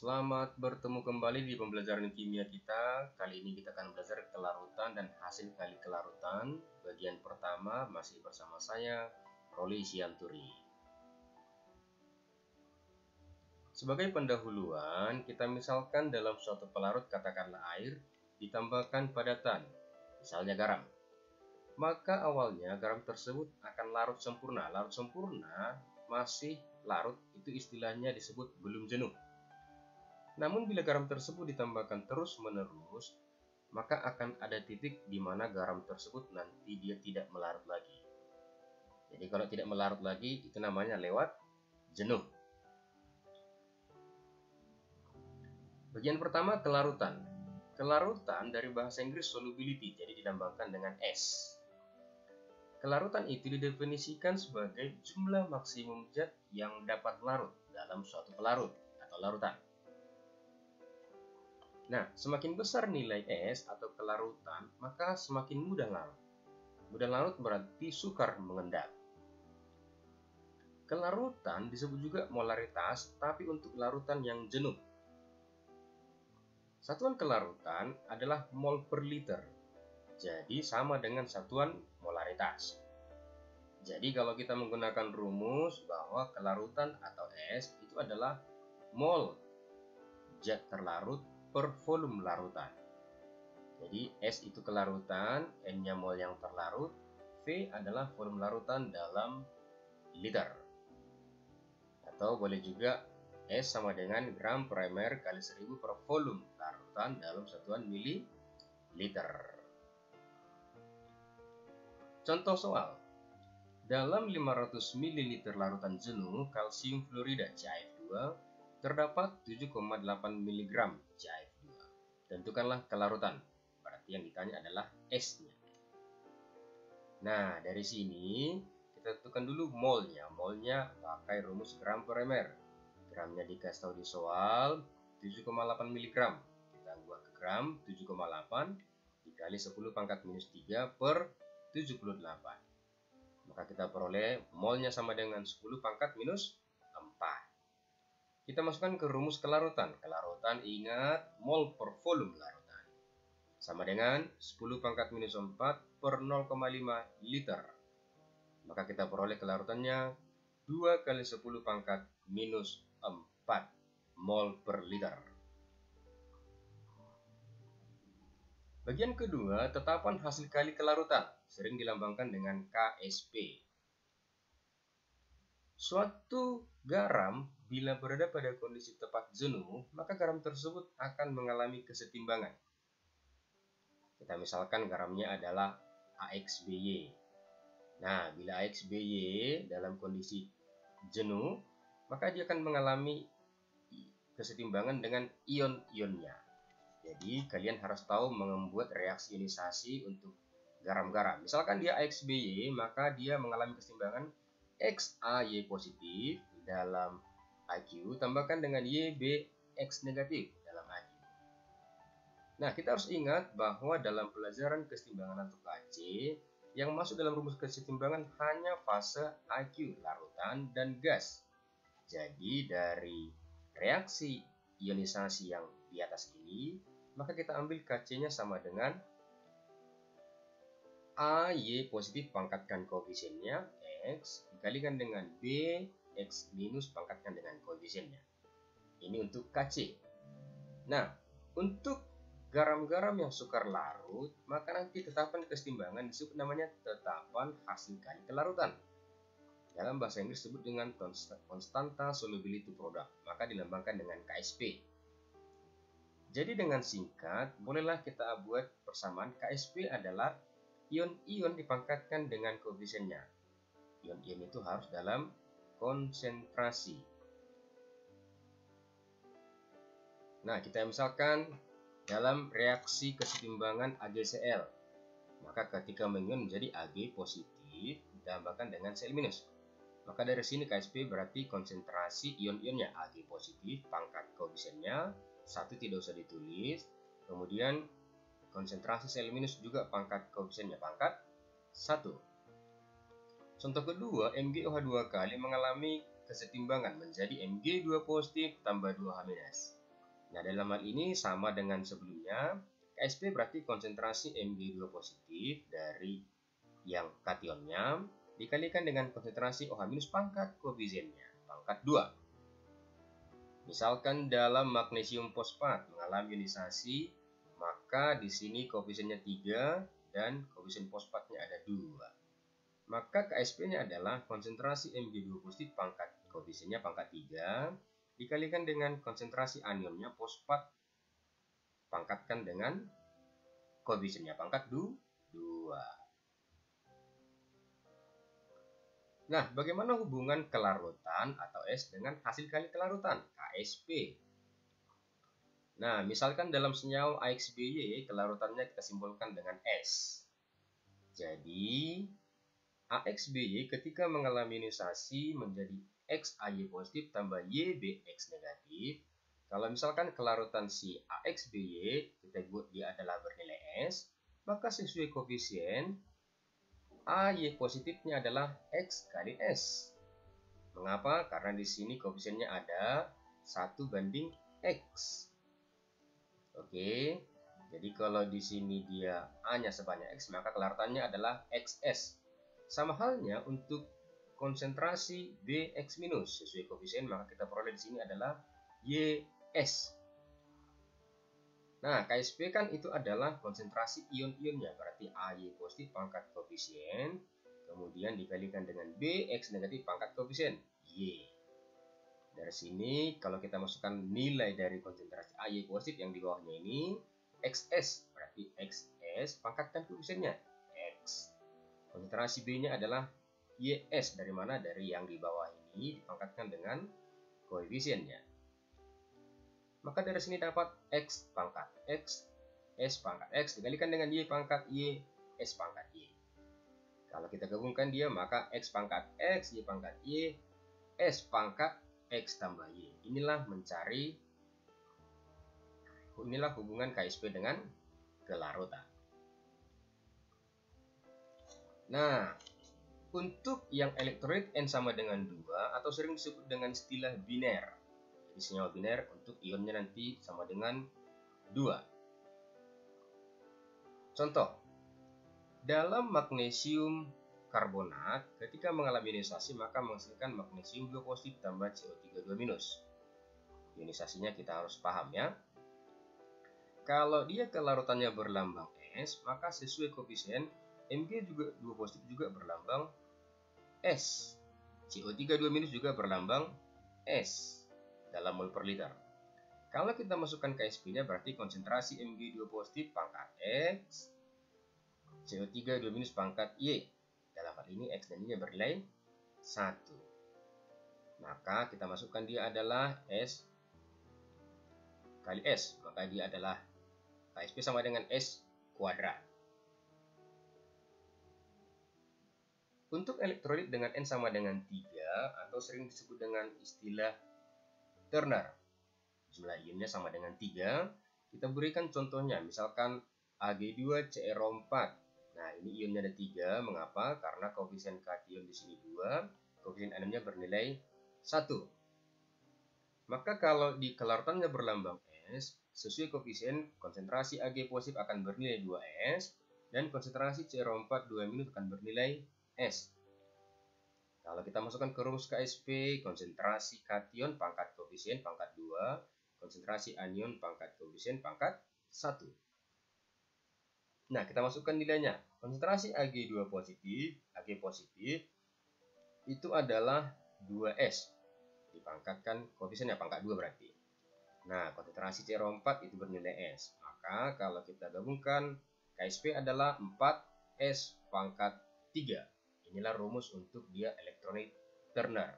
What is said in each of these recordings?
Selamat bertemu kembali di pembelajaran kimia kita. Kali ini kita akan belajar kelarutan dan hasil kali kelarutan. Bagian pertama masih bersama saya, Roli Sianturi. Sebagai pendahuluan, kita misalkan dalam suatu pelarut katakanlah air, ditambahkan padatan, misalnya garam. Maka awalnya garam tersebut akan larut sempurna. Larut sempurna masih larut, itu istilahnya disebut belum jenuh. Namun bila garam tersebut ditambahkan terus-menerus, maka akan ada titik di mana garam tersebut nanti dia tidak melarut lagi. Jadi kalau tidak melarut lagi, itu namanya lewat jenuh. Bagian pertama, kelarutan. Kelarutan dari bahasa Inggris solubility, jadi dilambangkan dengan S. Kelarutan itu didefinisikan sebagai jumlah maksimum zat yang dapat larut dalam suatu pelarut atau larutan. Nah, semakin besar nilai S atau kelarutan, maka semakin mudah larut. Mudah larut berarti sukar mengendap. Kelarutan disebut juga molaritas, tapi untuk larutan yang jenuh. Satuan kelarutan adalah mol per liter, jadi sama dengan satuan molaritas. Jadi kalau kita menggunakan rumus bahwa kelarutan atau S itu adalah mol zat terlarut per volume larutan. Jadi S itu kelarutan, N-nya mol yang terlarut, V adalah volume larutan dalam liter. Atau boleh juga S sama dengan gram per ml kali 1000 per volume larutan dalam satuan mililiter. Contoh soal. Dalam 500 ml larutan jenuh kalsium fluorida CaF2 terdapat 7,8 mg CaF2. Tentukanlah kelarutan. Berarti yang ditanya adalah S-nya. Nah, dari sini kita tentukan dulu molnya. Molnya pakai rumus gram per ml. Gramnya dikasih tahu di soal 7,8 mg. Kita buat ke gram 7,8 dikali 10 pangkat minus 3 per 78. Maka kita peroleh molnya sama dengan 10 pangkat minus 4. Kita masukkan ke rumus kelarutan. Kelarutan ingat mol per volume larutan. Sama dengan 10 pangkat minus 4 per 0,5 liter. Maka kita peroleh kelarutannya 2 kali 10 pangkat minus 4 mol per liter. Bagian kedua, tetapan hasil kali kelarutan. Sering dilambangkan dengan KSP. Suatu garam bila berada pada kondisi tepat jenuh, maka garam tersebut akan mengalami kesetimbangan. Kita misalkan garamnya adalah AXBY. Nah, bila AXBY dalam kondisi jenuh, maka dia akan mengalami kesetimbangan dengan ion-ionnya. Jadi, kalian harus tahu membuat reaksi ionisasi untuk garam-garam. Misalkan dia AXBY, maka dia mengalami kesetimbangan XAY positif dalam AQ tambahkan dengan YBX negatif dalam AQ. Nah, kita harus ingat bahwa dalam pelajaran kesetimbangan atau KC, yang masuk dalam rumus kesetimbangan hanya fase AQ, larutan, dan gas. Jadi, dari reaksi ionisasi yang di atas ini, maka kita ambil KC-nya sama dengan AY positif pangkatkan koefisiennya X dikalikan dengan B X minus pangkatkan dengan koefisiennya. Ini untuk KC. Nah, untuk garam-garam yang sukar larut, maka nanti tetapan kesetimbangan disebut namanya tetapan hasil kali kelarutan. Dalam bahasa Inggris disebut dengan konstanta solubility product, maka dilambangkan dengan KSP. Jadi dengan singkat, bolehlah kita buat persamaan. KSP adalah ion-ion dipangkatkan dengan koefisiennya. Ion-ion itu harus dalam konsentrasi. Nah, kita misalkan dalam reaksi kesetimbangan AgCl, maka ketika mengion menjadi Ag positif ditambahkan dengan Cl minus. Maka dari sini KSP berarti konsentrasi ion-ionnya Ag positif, pangkat koefisiennya 1 tidak usah ditulis. Kemudian konsentrasi Cl minus juga pangkat koefisiennya pangkat 1. Contoh kedua, MgOH2 kali mengalami kesetimbangan menjadi Mg2 positif tambah 2H-. Nah, dalam hal ini sama dengan sebelumnya, KSP berarti konsentrasi Mg2 positif dari yang kationnya dikalikan dengan konsentrasi OH- pangkat koefisiennya, pangkat 2. Misalkan dalam magnesium fosfat mengalami ionisasi, maka di sini koefisiennya 3 dan koefisien fosfatnya ada 2. Maka KSP-nya adalah konsentrasi Mg2 positif pangkat koefisiennya pangkat 3 dikalikan dengan konsentrasi anionnya fosfat pangkatkan dengan koefisiennya pangkat 2. Nah, bagaimana hubungan kelarutan atau S dengan hasil kali kelarutan KSP? Nah, misalkan dalam senyawa AXBY kelarutannya kita simpulkan dengan S. Jadi, AXBY ketika mengalami ionisasi menjadi XAY positif tambah YBX negatif. Kalau misalkan kelarutan si AXBY kita buat dia adalah bernilai S, maka sesuai koefisien AY positifnya adalah X kali S. Mengapa? Karena di sini koefisiennya ada 1:X. Oke. Jadi kalau di sini dia A-nya sebanyak X, maka kelarutannya adalah XS. Sama halnya untuk konsentrasi Bx minus sesuai koefisien, maka kita peroleh di sini adalah YS. Nah, KSP kan itu adalah konsentrasi ion-ionnya, berarti AY positif pangkat koefisien, kemudian dikalikan dengan Bx negatif pangkat koefisien Y. Dari sini kalau kita masukkan nilai dari konsentrasi AY positif yang di bawahnya ini XS, berarti XS pangkatkan koefisiennya X. Konsentrasi B-nya adalah YS, dari mana? Dari yang di bawah ini dipangkatkan dengan koefisiennya. Maka dari sini dapat X pangkat X, S pangkat X dikalikan dengan Y pangkat Y, S pangkat Y. Kalau kita gabungkan dia, maka X pangkat X, Y pangkat Y, S pangkat X tambah Y. Inilah hubungan KSP dengan kelarutan. Nah, untuk yang elektrolit N sama dengan 2 atau sering disebut dengan istilah biner. Jadi senyawa biner untuk ionnya nanti sama dengan 2. Contoh, dalam magnesium karbonat ketika mengalami ionisasi maka menghasilkan magnesium 2 positif tambah CO3 2 minus. Ionisasinya kita harus paham ya. Kalau dia kelarutannya berlambang S, maka sesuai koefisien Mg juga 2 positif juga berlambang S. CO3 2 minus juga berlambang S dalam mol per liter. Kalau kita masukkan KSP-nya berarti konsentrasi Mg2 positif pangkat X, CO3 2 minus pangkat Y. Dalam hal ini X dan Y bernilai 1. Maka kita masukkan dia adalah S kali S. Maka dia adalah KSP sama dengan S kuadrat. Untuk elektrolit dengan N sama dengan 3 atau sering disebut dengan istilah Turner, jumlah ionnya sama dengan 3, kita berikan contohnya, misalkan Ag2CrO4. Nah, ini ionnya ada 3, mengapa? Karena koefisien kation di sini 2, koefisien anionnya bernilai 1. Maka kalau di kelarutannya berlambang S, sesuai koefisien konsentrasi Ag positif akan bernilai 2S dan konsentrasi CrO4 2- akan bernilai S. Kalau kita masukkan ke rumus KSP, konsentrasi kation pangkat koefisien pangkat 2, konsentrasi anion pangkat koefisien pangkat 1. Nah, kita masukkan nilainya. Konsentrasi Ag2 positif, Ag positif itu adalah 2S. Dipangkatkan koefisiennya pangkat 2 berarti. Nah, konsentrasi CrO4 itu bernilai S. Maka kalau kita gabungkan, KSP adalah 4S pangkat 3. Inilah rumus untuk dia elektrolit Turner.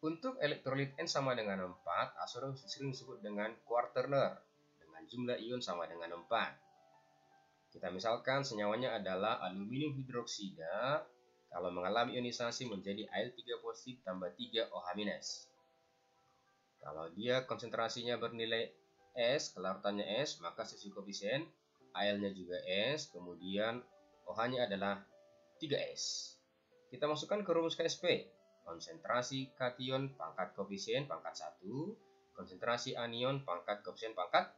Untuk elektrolit N sama dengan 4, sering disebut dengan quaterner dengan jumlah ion sama dengan 4. Kita misalkan senyawanya adalah aluminium hidroksida. Kalau mengalami ionisasi menjadi Al3 positif tambah 3 OH-. Kalau dia konsentrasinya bernilai S, kelarutannya S, maka sesuai koefisien Al-nya juga S, kemudian OH-nya adalah 3S. Kita masukkan ke rumus KSP. konsentrasi kation pangkat koefisien pangkat 1, konsentrasi anion pangkat koefisien pangkat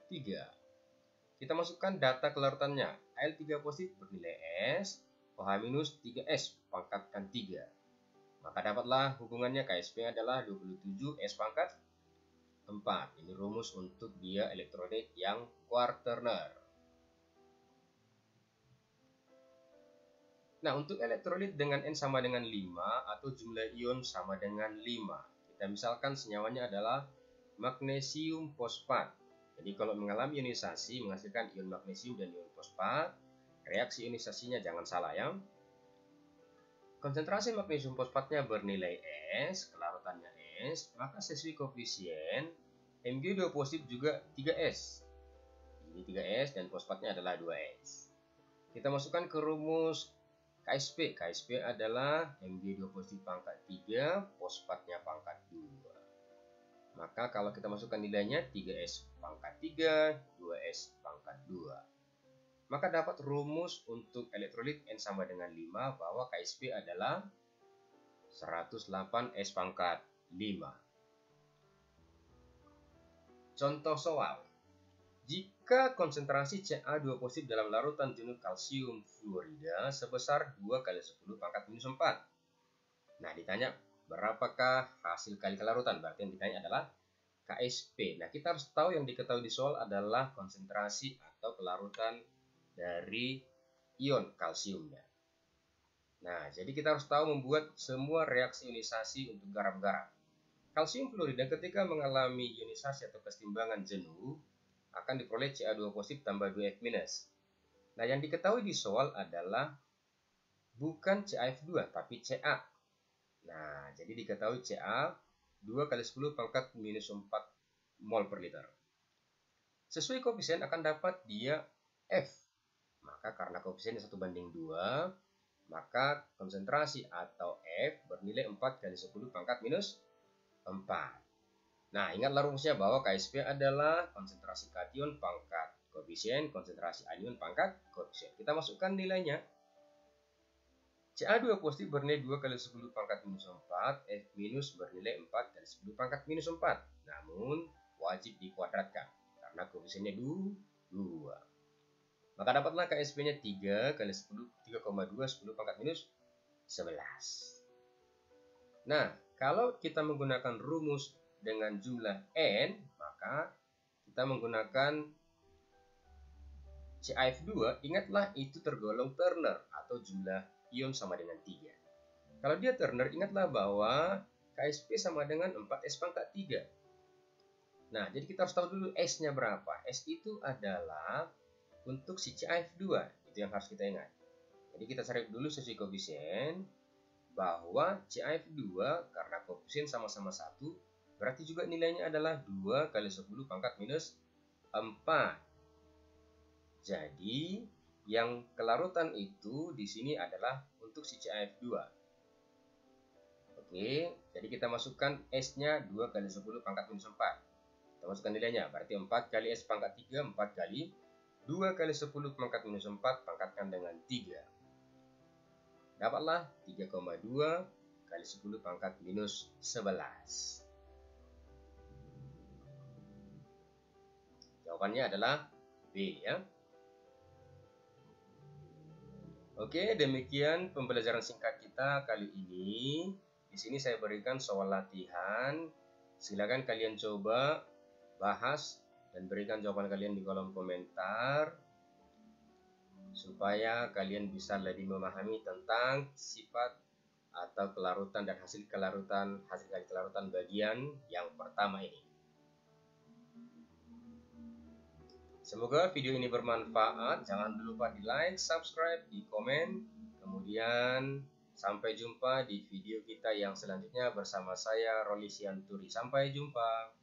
3. Kita masukkan data kelarutannya. Al3 positif bernilai S, OH- 3S pangkatkan 3. Maka dapatlah hubungannya Ksp adalah 27 S pangkat 4. Ini rumus untuk dia elektrolit yang quaterner. Nah, untuk elektrolit dengan N sama dengan 5 atau jumlah ion sama dengan 5. Kita misalkan senyawanya adalah magnesium fosfat. Jadi kalau mengalami ionisasi menghasilkan ion magnesium dan ion fosfat, reaksi ionisasinya jangan salah ya. Konsentrasi magnesium fosfatnya bernilai S, kelarutannya S, maka sesuai koefisien Mg2 positif juga 3S. Ini 3S dan fosfatnya adalah 2S. Kita masukkan ke rumus Ksp. Ksp adalah Mg2 positif pangkat 3, fosfatnya pangkat 2. Maka kalau kita masukkan nilainya 3S pangkat 3, 2S pangkat 2. Maka dapat rumus untuk elektrolit N sama dengan 5 bahwa Ksp adalah 108 S pangkat 5. Contoh soal. Jika konsentrasi Ca2 positif dalam larutan jenuh kalsium fluorida sebesar 2 kali 10 pangkat minus 4. Nah, ditanya berapakah hasil kali kelarutan? Berarti yang ditanya adalah Ksp. Nah, kita harus tahu yang diketahui di soal adalah konsentrasi atau kelarutan dari ion kalsiumnya. Nah, jadi kita harus tahu membuat semua reaksi ionisasi untuk garam-garam. Kalsium fluorida ketika mengalami ionisasi atau kesetimbangan jenuh akan diperoleh Ca2 positif tambah 2F minus. Nah, yang diketahui di soal adalah bukan CaF2 tapi Ca. Nah, jadi diketahui Ca 2 kali 10 pangkat minus 4 mol per liter. Sesuai koefisien akan dapat dia F. Maka karena koefisiennya 1:2, maka konsentrasi atau F bernilai 4 kali 10 pangkat minus 4. Nah, ingatlah rumusnya bahwa Ksp adalah konsentrasi kation pangkat koefisien, konsentrasi anion pangkat koefisien. Kita masukkan nilainya. Ca2 positif bernilai 2 kali 10 pangkat minus 4, F minus bernilai 4 kali 10 pangkat minus 4. Namun, wajib dikuadratkan, karena koefisiennya 2. Maka dapatlah Ksp-nya 3 kali 10, 3,2, 10 pangkat minus 11. Nah, kalau kita menggunakan rumus dengan jumlah N, maka kita menggunakan CaF2, ingatlah itu tergolong Turner atau jumlah ion sama dengan 3. Kalau dia Turner, ingatlah bahwa Ksp sama dengan 4S pangkat 3. Nah, jadi kita harus tahu dulu S-nya berapa. S itu adalah untuk si CaF2, itu yang harus kita ingat. Jadi kita cari dulu sesuai koefisien, bahwa CaF2 karena koefisien sama-sama 1, berarti juga nilainya adalah 2 kali 10 pangkat minus 4. Jadi, yang kelarutan itu di sini adalah untuk si CaF2. Oke, jadi kita masukkan S-nya 2 kali 10 pangkat minus 4. Kita masukkan nilainya, berarti 4 kali S pangkat 3, 4 kali 2 kali 10 pangkat minus 4 pangkatkan dengan 3. Dapatlah 3,2 kali 10 pangkat minus 11. Jawabannya adalah B ya. Oke, demikian pembelajaran singkat kita kali ini. Di sini saya berikan soal latihan. Silakan kalian coba bahas dan berikan jawaban kalian di kolom komentar supaya kalian bisa lebih memahami tentang sifat atau kelarutan dan hasil kali kelarutan bagian yang pertama ini. Semoga video ini bermanfaat. Jangan lupa di like, subscribe, di komen. Kemudian sampai jumpa di video kita yang selanjutnya bersama saya Roli Sianturi. Sampai jumpa.